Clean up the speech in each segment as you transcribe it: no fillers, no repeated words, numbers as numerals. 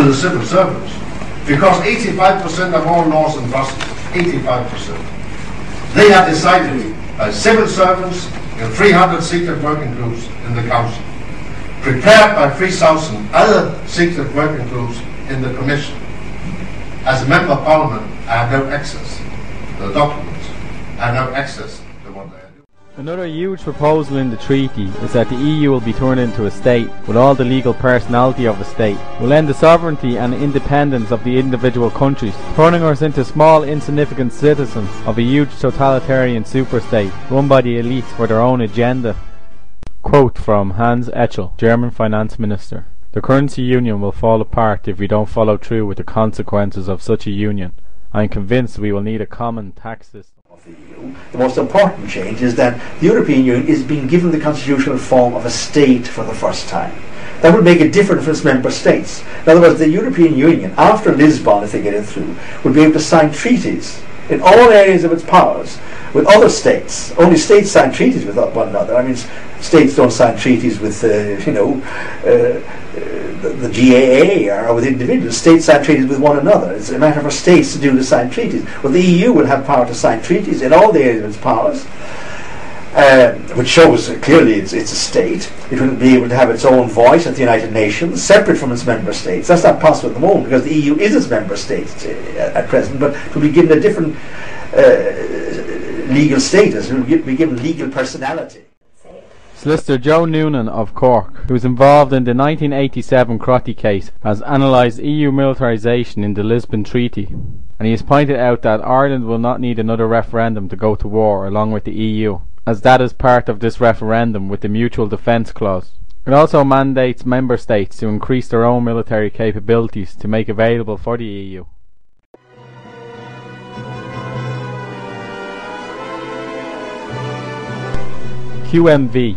the civil servants, because 85% of all laws in Brussels, 85%, they are decided by civil servants in 300 secret working groups in the Council, prepared by 3,000 other secret working groups in the Commission. As a Member of Parliament, I have no access to the documents. I have no access to what they are doing. Another huge proposal in the treaty is that the EU will be turned into a state with all the legal personality of a state, will end the sovereignty and independence of the individual countries, turning us into small insignificant citizens of a huge totalitarian superstate run by the elites for their own agenda. Quote from Hans Echel, German finance minister: "The currency union will fall apart if we don't follow through with the consequences of such a union. I am convinced we will need a common tax system." Of the EU. The most important change is that the European Union is being given the constitutional form of a state for the first time. That will make it different for its member states. In other words, the European Union, after Lisbon, if they get it through, will be able to sign treaties in all areas of its powers with other states. Only states sign treaties with one another. I mean, states don't sign treaties with, the GAA or with individuals. States sign treaties with one another. It's a matter for states to do to sign treaties. Well, the EU will have power to sign treaties in all the areas of its powers, which shows clearly it's a state. It will be able to have its own voice at the United Nations, separate from its member states. That's not possible at the moment because the EU is its member states at present, but it will be given a different legal status. It will be given legal personality. Solicitor Joe Noonan of Cork, who was involved in the 1987 Crotty case, has analysed EU militarisation in the Lisbon Treaty, and he has pointed out that Ireland will not need another referendum to go to war along with the EU, as that is part of this referendum with the Mutual Defence Clause. It also mandates member states to increase their own military capabilities to make available for the EU. QMV,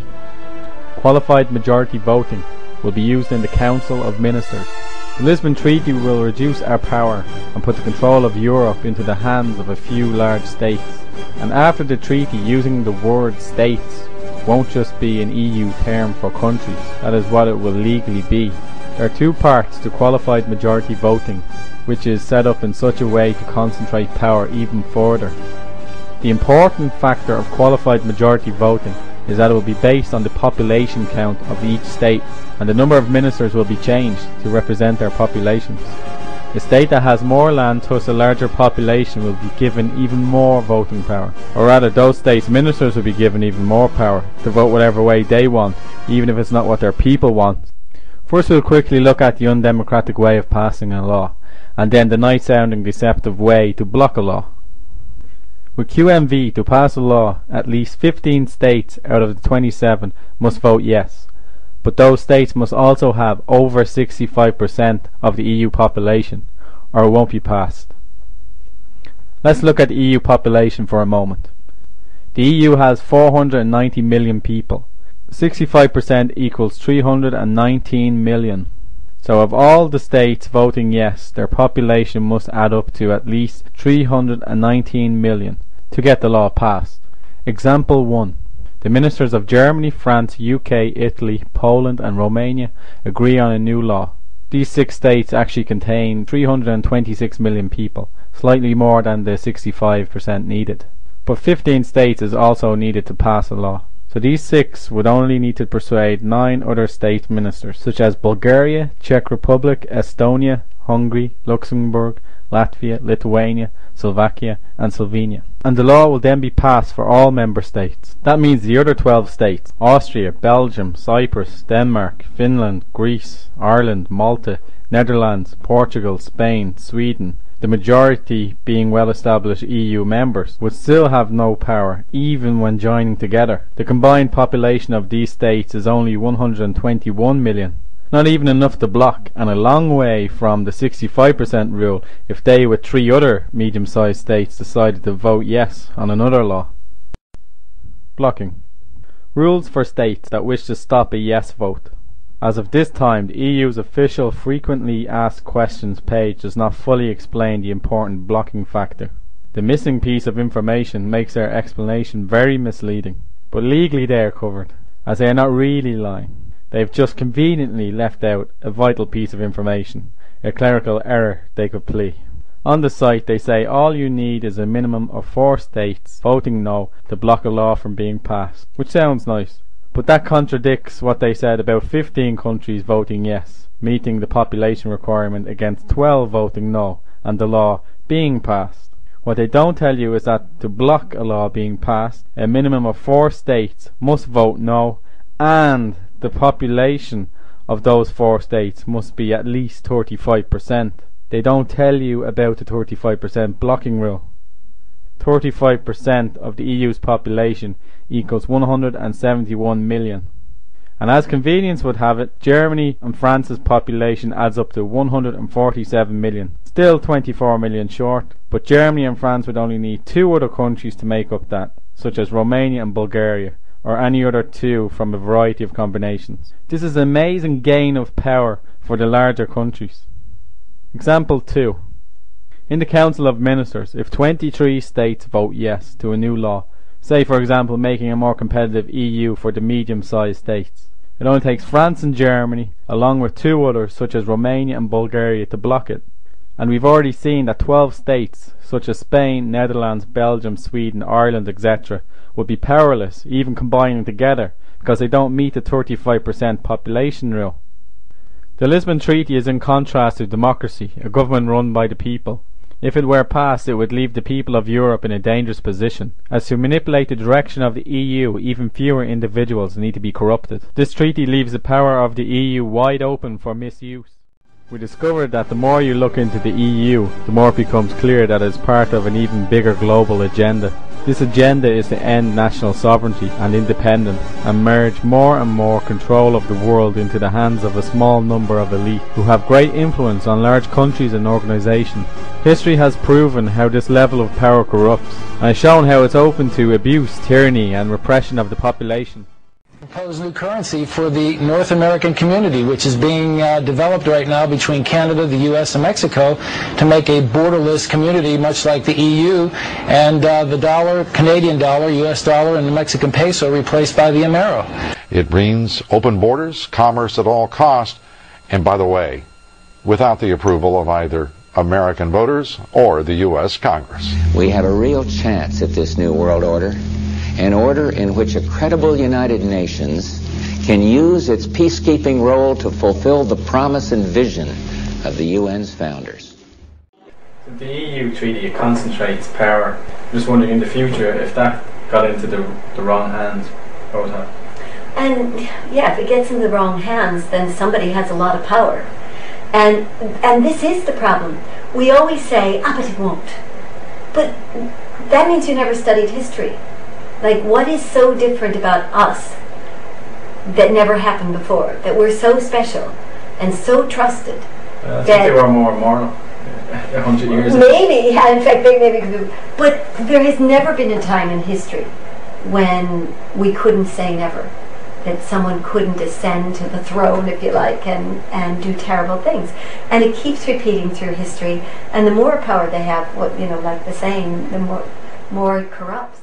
Qualified Majority Voting, will be used in the Council of Ministers. The Lisbon Treaty will reduce our power and put the control of Europe into the hands of a few large states. And after the treaty, using the word states won't just be an EU term for countries, that is what it will legally be. There are two parts to qualified majority voting, which is set up in such a way to concentrate power even further. The important factor of qualified majority voting is that it will be based on the population count of each state, and the number of ministers will be changed to represent their populations. A state that has more land, thus a larger population, will be given even more voting power. Or rather, those states' ministers will be given even more power to vote whatever way they want, even if it's not what their people want. First we'll quickly look at the undemocratic way of passing a law, and then the nice-sounding deceptive way to block a law. With QMV, to pass a law, at least 15 states out of the 27 must vote yes, but those states must also have over 65% of the EU population, or it won't be passed. Let's look at the EU population for a moment. The EU has 490 million people. 65% equals 319 million. So of all the states voting yes, their population must add up to at least 319 million to get the law passed. Example 1. The ministers of Germany, France, UK, Italy, Poland and Romania agree on a new law. These 6 states actually contain 326 million people, slightly more than the 65% needed. But 15 states is also needed to pass a law. So these 6 would only need to persuade 9 other state ministers, such as Bulgaria, Czech Republic, Estonia, Hungary, Luxembourg, Latvia, Lithuania, Slovakia and Slovenia. And the law will then be passed for all member states. That means the other 12 states, Austria, Belgium, Cyprus, Denmark, Finland, Greece, Ireland, Malta, Netherlands, Portugal, Spain, Sweden, the majority being well-established EU members, would still have no power, even when joining together. The combined population of these states is only 121 million. Not even enough to block, and a long way from the 65% rule if they with 3 other medium-sized states decided to vote yes on another law. Blocking. Rules for states that wish to stop a yes vote. As of this time, the EU's official frequently asked questions page does not fully explain the important blocking factor. The missing piece of information makes their explanation very misleading, but legally they are covered, as they are not really lying. They have just conveniently left out a vital piece of information. a clerical error they could plead. On the site they say all you need is a minimum of 4 states voting no to block a law from being passed, which sounds nice, but that contradicts what they said about 15 countries voting yes, meeting the population requirement, against 12 voting no and the law being passed. What they don't tell you is that to block a law being passed, a minimum of 4 states must vote no, and the population of those 4 states must be at least 35%. They don't tell you about the 35% blocking rule. 35% of the EU's population equals 171 million. And as convenience would have it, Germany and France's population adds up to 147 million. Still 24 million short, but Germany and France would only need 2 other countries to make up that, such as Romania and Bulgaria, or any other 2 from a variety of combinations. This is an amazing gain of power for the larger countries. Example 2. In the Council of Ministers, if 23 states vote yes to a new law, say for example making a more competitive EU for the medium-sized states, it only takes France and Germany, along with 2 others such as Romania and Bulgaria, to block it. And we've already seen that 12 states, such as Spain, Netherlands, Belgium, Sweden, Ireland, etc., would be powerless, even combining together, because they don't meet the 35% population rule. The Lisbon Treaty is in contrast to democracy, a government run by the people. If it were passed, it would leave the people of Europe in a dangerous position, as to manipulate the direction of the EU, even fewer individuals need to be corrupted. This treaty leaves the power of the EU wide open for misuse. We discovered that the more you look into the EU, the more it becomes clear that it is part of an even bigger global agenda. This agenda is to end national sovereignty and independence and merge more and more control of the world into the hands of a small number of elite who have great influence on large countries and organisations. History has proven how this level of power corrupts, and has shown how it's open to abuse, tyranny and repression of the population. Proposed new currency for the North American community, which is being developed right now between Canada, the U.S. and Mexico to make a borderless community much like the EU, and the dollar, Canadian dollar, U.S. dollar and the Mexican peso replaced by the Amero. It means open borders, commerce at all cost, and by the way, without the approval of either American voters or the U.S. Congress. We have a real chance at this new world order. An order in which a credible United Nations can use its peacekeeping role to fulfill the promise and vision of the UN's founders. The EU treaty, it concentrates power. I'm just wondering in the future if that got into the wrong hands, what would happen? And yeah, if it gets into the wrong hands, then somebody has a lot of power. And this is the problem. We always say, but it won't. But that means you never studied history. Like, what is so different about us that never happened before? That we're so special and so trusted. I think they were more moral 100 years ago. Maybe, yeah, in fact, maybe. But there has never been a time in history when we couldn't say never. That someone couldn't ascend to the throne, if you like, and do terrible things. And it keeps repeating through history. And the more power they have, like the saying, the more it corrupts.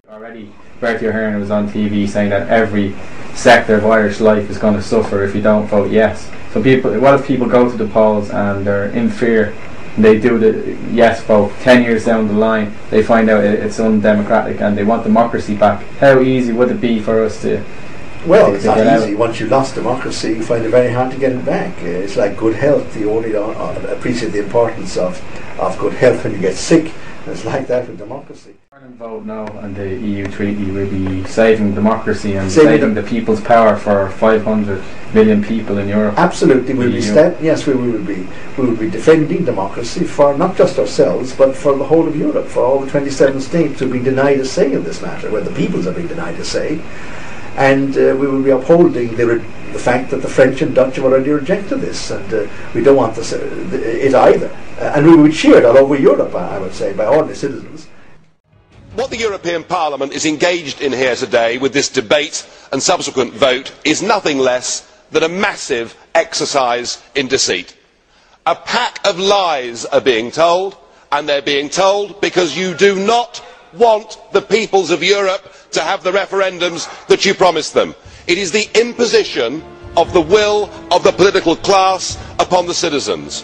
Already Bertie Ahern was on TV saying that every sector of Irish life is going to suffer if you don't vote yes. So what if people go to the polls and they're in fear and they do the yes vote, 10 years down the line they find out it's undemocratic and they want democracy back? How easy would it be for us to... Well, it's not easy. Once you lost democracy, you find it very hard to get it back. It's like good health. You only appreciate the importance of good health when you get sick. It's like that with democracy. Ireland vote no and the EU treaty will be saving democracy and saving the people's power for 500 million people in Europe. Absolutely, we will be defending democracy for not just ourselves but for the whole of Europe, for all the 27 states who have been denied a say in this matter, where the peoples have been denied a say. And we will be upholding the fact that the French and Dutch have already rejected this, and we don't want it either. And we would cheer it all over Europe, I would say, by ordinary citizens. What the European Parliament is engaged in here today with this debate and subsequent vote is nothing less than a massive exercise in deceit. A pack of lies are being told, and they're being told because you do not want the peoples of Europe to have the referendums that you promised them. It is the imposition of the will of the political class upon the citizens.